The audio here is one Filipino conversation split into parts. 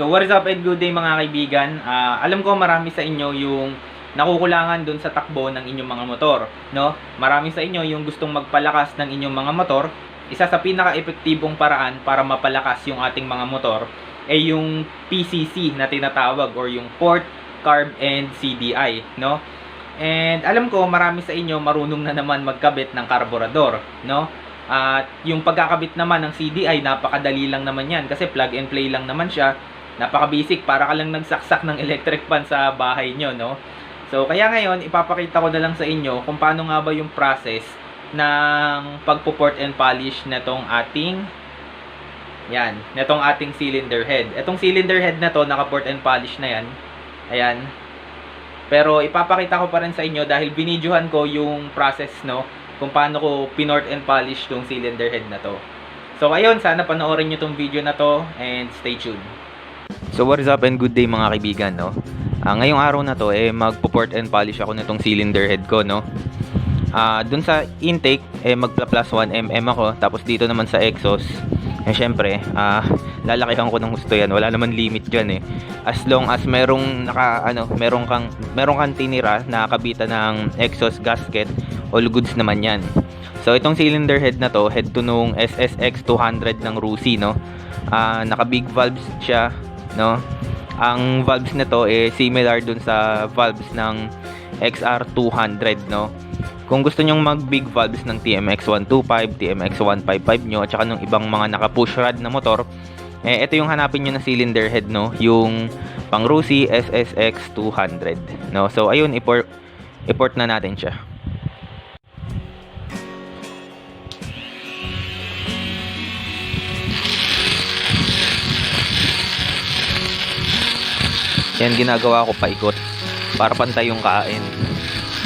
what is up and good day mga kaibigan. Alam ko marami sa inyo yung nakukulangan dun sa takbo ng inyong mga motor, no? Marami sa inyo yung gustong magpalakas ng inyong mga motor. Isa sa pinaka-epektibong paraan para mapalakas yung ating mga motor ay yung PCC na tinatawag or yung Port, Carb, and CDI, no? And alam ko marami sa inyo marunong na naman magkabit ng karburador, no? At yung pagkakabit naman ng CDI, napakadali lang naman yan kasi plug and play lang naman siya. Napaka-basic, para ka lang nagsaksak ng electric fan sa bahay nyo, no? So, kaya ngayon, ipapakita ko na lang sa inyo kung paano nga ba yung process ng pagpo-port and polish netong ating netong ating cylinder head. Etong cylinder head na to, naka-port and polish na yan. Ayan. Pero ipapakita ko pa rin sa inyo dahil binidyohan ko yung process, no, kung paano ko pinort and polish tong cylinder head na to. So ayun, sana panoorin nyo tong video na to and stay tuned. So what is up and good day mga kaibigan, no? Ngayong araw na to magpo-port and polish ako nitong cylinder head ko, no. Dun sa intake magpla-plus 1 mm ako, tapos dito naman sa exhaust syempre lalakihan ko ng gusto yan, wala naman limit dyan as long as merong meron kang tinira na kabitan ng exhaust gasket, all goods naman yan. So itong cylinder head na to, head to nung SSX 200 ng Rusi, no. Naka big valves siya, no. Ang valves na to similar dun sa valves ng XR 200, no. Kung gusto nyong mag big valves ng TMX 125, TMX 155 nyo, at saka ng ibang mga naka push rod na motor, ito yung hanapin nyo na cylinder head, no, yung pang Rusi SSX 200, no. So ayun, import na natin siya. Yan, ginagawa ko paikot para pantay yung kain.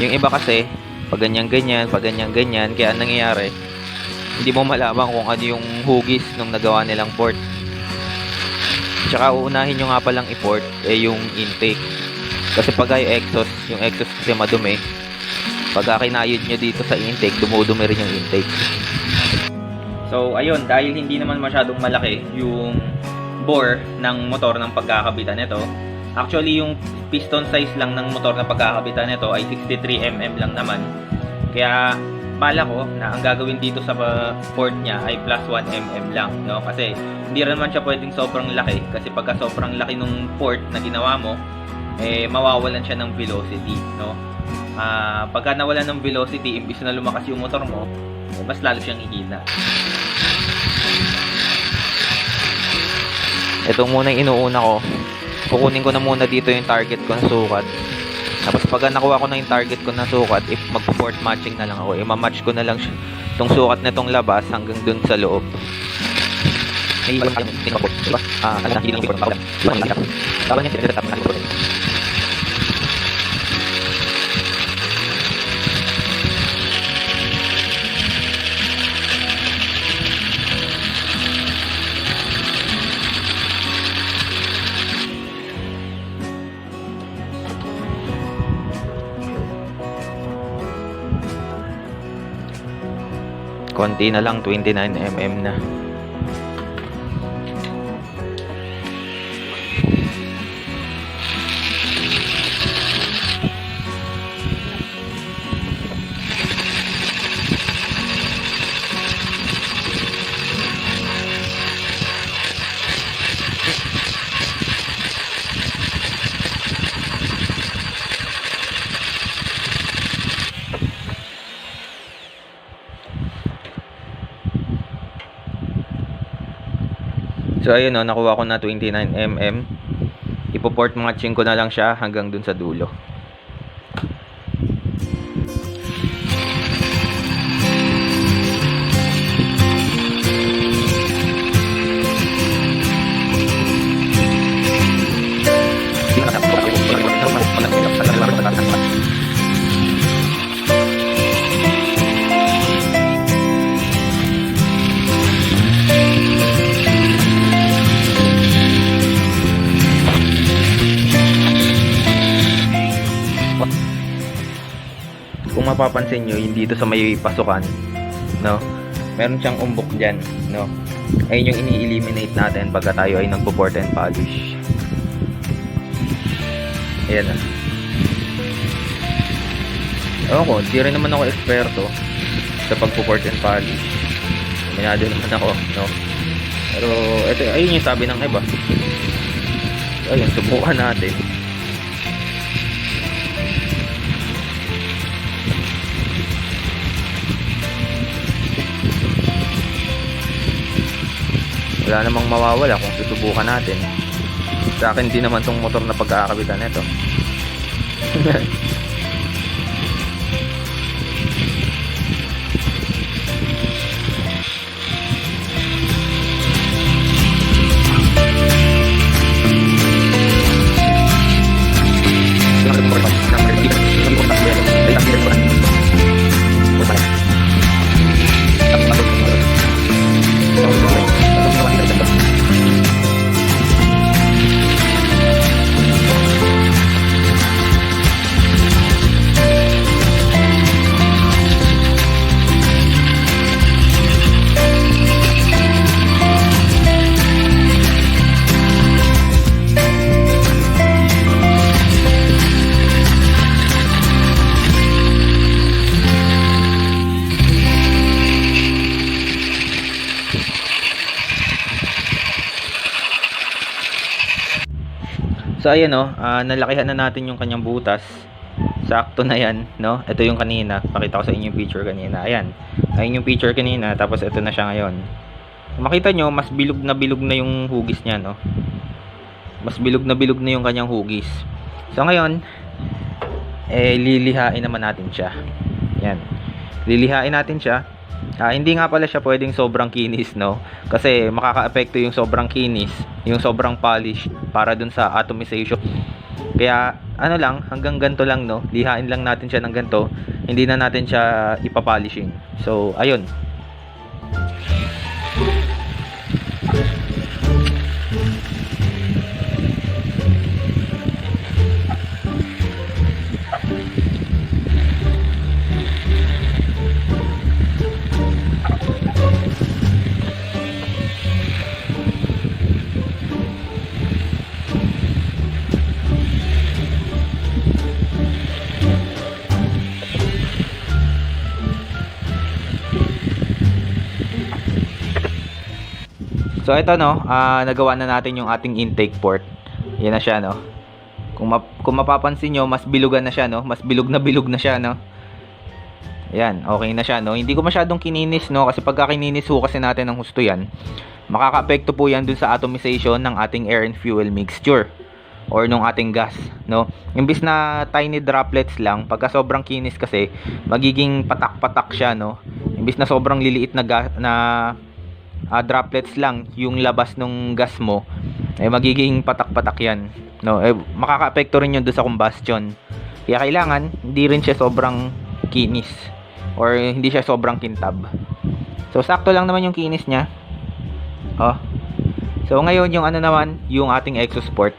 Yung iba kasi pag ganyan-ganyan, kaya nangyayari, hindi mo malaman kung ano yung hugis nung nagawa nilang port. Tsaka uunahin nyo nga palang i-port yung intake. Kasi pag yung exhaust kasi madumi, pag kinayod nyo dito sa intake, dumudumi rin yung intake. So ayun, dahil hindi naman masyadong malaki yung bore ng motor ng pagkakabitan nito. Actually, yung piston size lang ng motor na pagkakabitan nito ay 63 mm lang naman. Kaya bala ko na ang gagawin dito sa port niya ay plus 1 mm lang, no? Kasi hindi rin naman siya pwedeng sobrang laki, kasi pagka sobrang laki nung port na ginawa mo, mawawalan siya ng velocity, no? Pagka nawalan ng velocity, imbis na lumakas yung motor mo, mas lalo siyang hihina. Ito muna yung inuuna ko. Kukunin ko na muna dito yung target ko na sukat. Tapos pag nakuha ko na yung target ko na sukat, if magpo-port matching na lang ako, ma-match ko na lang itong sukat na itong labas hanggang dun sa loob. May iba lang tinapot, diba? Hindi lang ipon, tapos niya tinatap na ipon. Konti na lang, 29 mm na. So ayun, nakuha ko na 29 mm. Ipo-port matching ko na lang siya hanggang dun sa dulo. Kung mapapansin nyo, yung dito sa may pasukan, no, meron siyang umbok dyan, no. Ayun yung ini-eliminate natin pagka tayo ay nagpo-port and polish. Ayan na. Ewan ko, di rin naman ako eksperto sa pagpo-port and polish. Minado naman ako, no? Pero, ito, ayun yung sabi ng iba. Ayun, subukan natin. Wala namang mawawala kung susubukan natin. Sa akin din naman tong motor na pagkakabitan nito. So ayan no, nalakihan na natin yung kanyang butas. Sakto na yan, no? Ito yung kanina, pakita ko sa inyo yung picture kanina. Ayan, ayun yung picture kanina, tapos ito na siya ngayon. Makita nyo, mas bilog na yung hugis niya, no? Mas bilog na yung kanyang hugis. So ngayon, lilihain naman natin siya. Yan, lilihain natin siya. Hindi nga pala siya pwedeng sobrang kinis, no? Kasi makaka-apekto yung sobrang kinis, yung sobrang polish para dun sa atomization. Kaya ano lang, hanggang ganto lang, no? Lihain lang natin siya ng ganto. Hindi na natin siya ipapolishing. So, ayun. So ito no, nagawa na natin yung ating intake port. Yan na siya no. Kung mapapansin nyo, mas bilugan na siya no. Mas bilog na siya no. Yan, okay na siya no. Hindi ko masyadong kininis no, kasi pagka kininis ho kasi natin ng husto yan, makaka-apekto po yan dun sa atomization ng ating air and fuel mixture or nung ating gas no. Imbis na tiny droplets lang, pagka sobrang kinis kasi magiging patak-patak siya no. Imbis na sobrang liliit na droplets lang yung labas ng gas mo, magiging patak-patak yan no. Makaka-apekto rin yun doon sa combustion. Kaya kailangan hindi rin siya sobrang kinis or hindi siya sobrang kintab. So sakto lang naman yung kinis niya. So ngayon yung ano naman, yung ating exhaust port.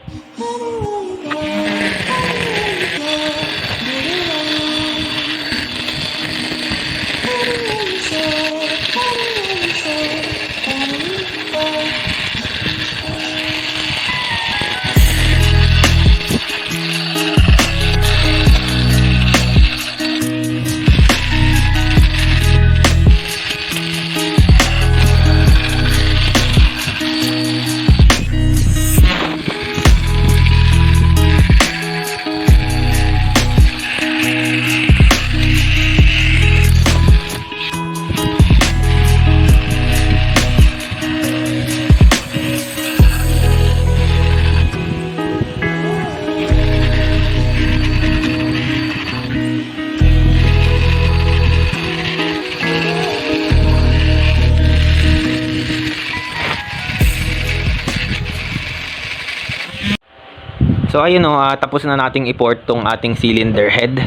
So ayun o, tapos na nating i-port tong ating cylinder head.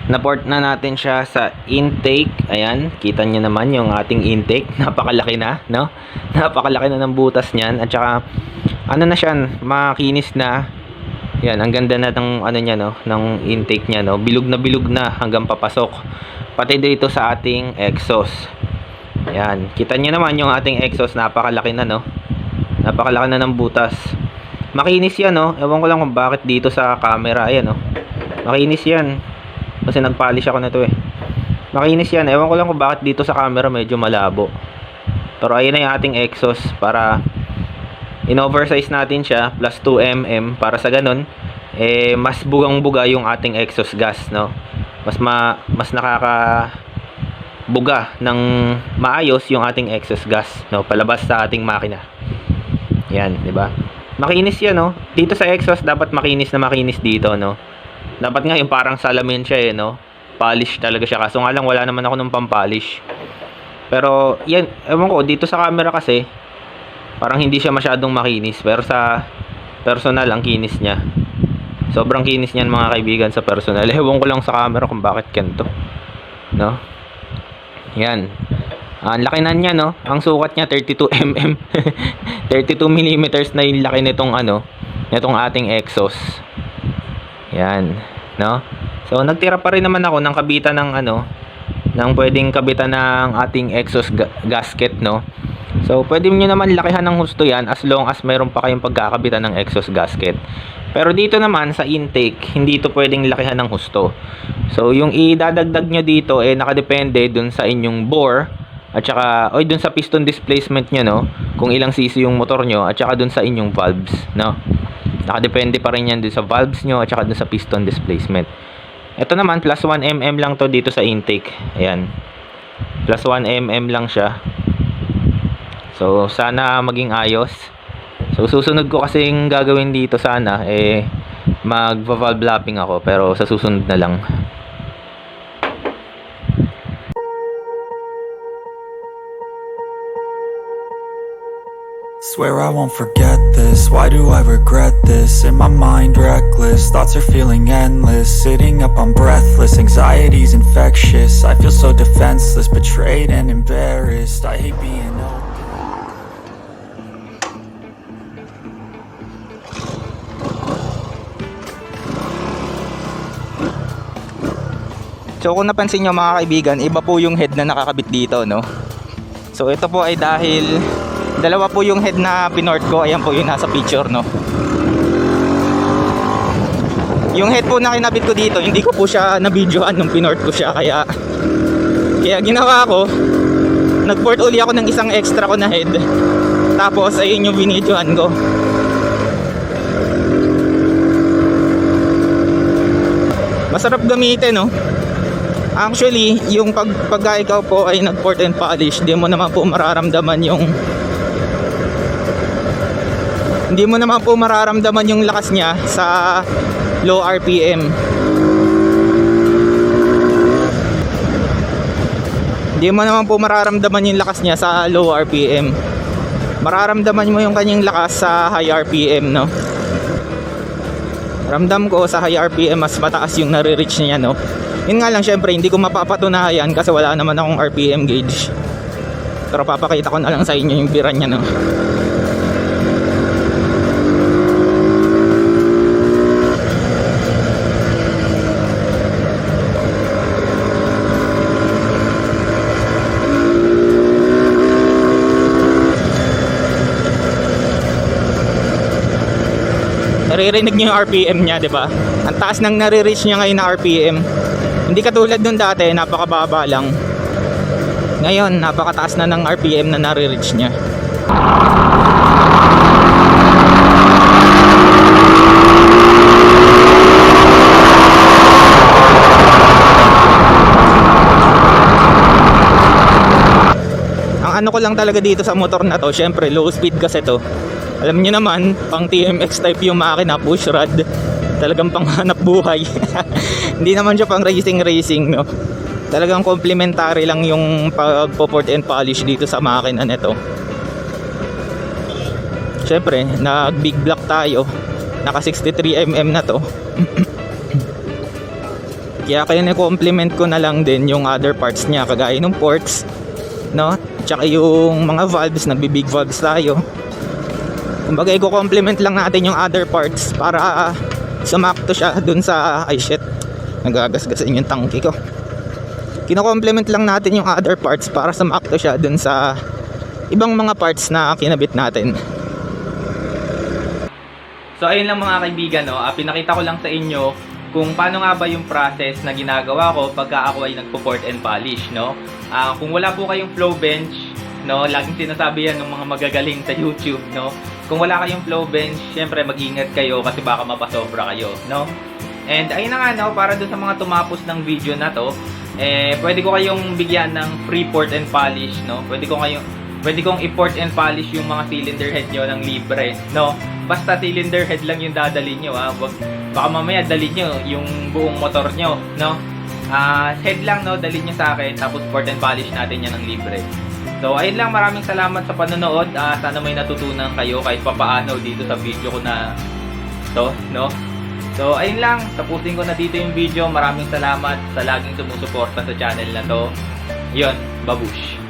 Na-port na natin siya sa intake. Ayan, kita nyo naman yung ating intake. Napakalaki na, no? Napakalaki na ng butas niyan. At saka, ano na siya, makinis na. Yan, ang ganda na ng ano niya, no? Ng intake niya, no? Bilog na hanggang papasok. Pati dito sa ating exhaust. Ayan, kita nyo naman yung ating exhaust. Napakalaki na, no? Napakalaki na ng butas. Makinis yan, no? Ewan ko lang kung bakit dito sa camera. Ayan, no? Makinis yan. Kasi nagpolish ako na to eh. Makinis yan. Ewan ko lang kung bakit dito sa camera medyo malabo. Pero ayun na yung ating exhaust para in-oversize natin siya plus 2mm para sa ganun mas bugang-buga yung ating exhaust gas, no? Mas nakakabuga ng maayos yung ating exhaust gas, no? Palabas sa ating makina. Yan, 'di ba? Makinis yan, no? Dito sa exhaust dapat makinis na makinis dito, no? Dapat nga yung parang salamin siya, no? Polish talaga siya. Kaso nga lang wala naman ako ng pampalish. Pero yan, ewan ko, dito sa camera kasi parang hindi siya masyadong makinis. Pero sa personal ang kinis niya. Sobrang kinis niyan mga kaibigan sa personal. Ewan ko lang sa camera kung bakit ganito, no? Yan. Ang laki na niya, no? Ang sukat niya 32mm. 32mm na yung laki nitong nitong ating exhaust. Yan, no? So nagtira pa rin naman ako ng kabitan ng ng pwedeng kabitan ng ating exhaust gasket, no? So pwede niyo naman lakihan ng husto yan as long as mayroon pa kayong pagkakabitan ng exhaust gasket. Pero dito naman sa intake, hindi ito pwedeng lakihan ng husto. So yung idadagdag nyo dito nakadepende dun sa inyong bore at saka dun sa piston displacement nyo, no? Kung ilang cc yung motor nyo at saka dun sa inyong valves, no? Nakadepende pa rin yan dun sa valves nyo at saka dun sa piston displacement. Ito naman plus 1mm lang to dito sa intake. Ayan, plus 1mm lang siya. So sana maging ayos. So susunod ko kasing gagawin dito sana mag-valve lapping ako, pero sa susunod na lang. Swear I won't forget this, why do I regret this? In my mind reckless, thoughts are feeling endless. Sitting up I'm breathless, anxiety's infectious. I feel so defenseless, betrayed and embarrassed. I hate being open. So kung napansin nyo mga kaibigan, iba po yung head na nakakabit dito, no? So ito po ay dahil dalawa po yung head na pinort ko. Ayan po yung nasa picture, no? Yung head po na kinabit ko dito, hindi ko po siya na-videoan nung pinort ko siya. Kaya ginawa ko, nag-port uli ako ng isang extra ko na head. Tapos ayun yung binidyohan ko. Masarap gamitin, no? Actually, yung pagka ikaw po ay nag-port and polish, hindi mo naman po mararamdaman yung lakas niya sa low RPM. Hindi mo naman po mararamdaman yung lakas niya sa low RPM. Mararamdaman mo yung kanyang lakas sa high RPM, no? Ramdam ko sa high RPM mas mataas yung nare-reach niya, no? Yun nga lang, syempre hindi ko mapapatunayan kasi wala naman akong RPM gauge. Pero papakita ko na lang sa inyo yung bira niya, no? Naririnig niyo yung RPM niya, 'di ba? Ang taas nang nare-reach niya ngayon na RPM. Hindi katulad nung dati, napakababa lang. Ngayon, napakataas na ng RPM na nare-reach niya. Ang ano ko lang talaga dito sa motor na to, syempre low speed kasi to. Alam niyo naman, pang TMX type yung makina, push rod. Talagang panghanap buhay. Hindi naman siya pang racing, no? Talagang complementary lang yung pag-port and polish dito sa makina nito. Syempre, nag big block tayo. Naka 63mm na to. Kaya ni-complement ko na lang din yung other parts niya, kagaya ng ports, no? Tsaka yung mga valves, nagbi-big valves tayo. Kumbaga, i-complement lang natin yung other parts para sumakto siya dun sa nagagasgasin yung tangke ko. Kino-complement lang natin yung other parts para sumakto siya dun sa ibang mga parts na kinabit natin. So ayun lang mga kaibigan, no? Pinakita ko lang sa inyo kung paano nga ba yung process na ginagawa ko pagka ako ay nagpo-port and polish, no? Kung wala po kayong flow bench, no, laging sinasabi yan ng mga magagaling sa YouTube, no? Kung wala kayong flow bench, syempre mag-ingat kayo kasi baka mapasobra kayo, no? And ayun na nga, no, para dun sa mga tumapos ng video na to, pwede ko kayong bigyan ng free port and polish, no? Pwede kong i-port and polish yung mga cylinder head nyo ng libre, no? Basta cylinder head lang yung dadalhin nyo, ha? Baka mamaya dalhin nyo yung buong motor nyo, no? Head lang, no? Dalhin nyo sa akin, tapos port and polish natin yan ng libre. So, ayun lang, maraming salamat sa panonood. Sana may natutunan kayo kahit papaano dito sa video ko na to, no? So, ayun lang, tapusin ko na dito yung video. Maraming salamat sa laging sumusuporta sa channel na to. Yun, babush!